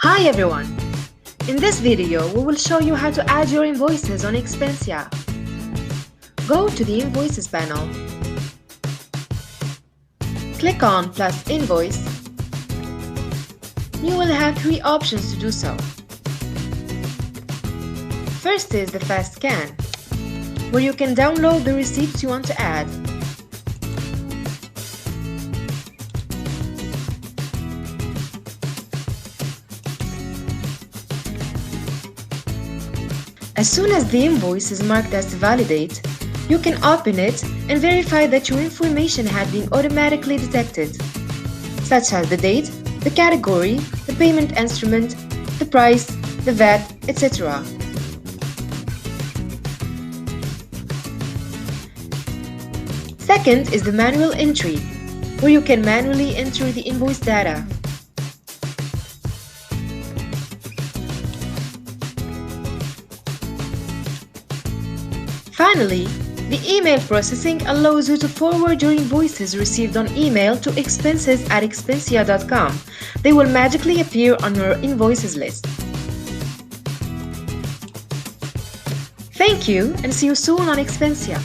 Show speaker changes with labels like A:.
A: Hi everyone! In this video, we will show you how to add your invoices on Expensya. Go to the Invoices panel. Click on Plus Invoice. You will have three options to do so. First is the Fast Scan, where you can download the receipts you want to add. As soon as the invoice is marked as to validate, you can open it and verify that your information had been automatically detected, such as the date, the category, the payment instrument, the price, the VAT, etc. Second is the manual entry, where you can manually enter the invoice data. Finally, the email processing allows you to forward your invoices received on email to expenses@expensya.com. They will magically appear on your invoices list. Thank you and see you soon on Expensya.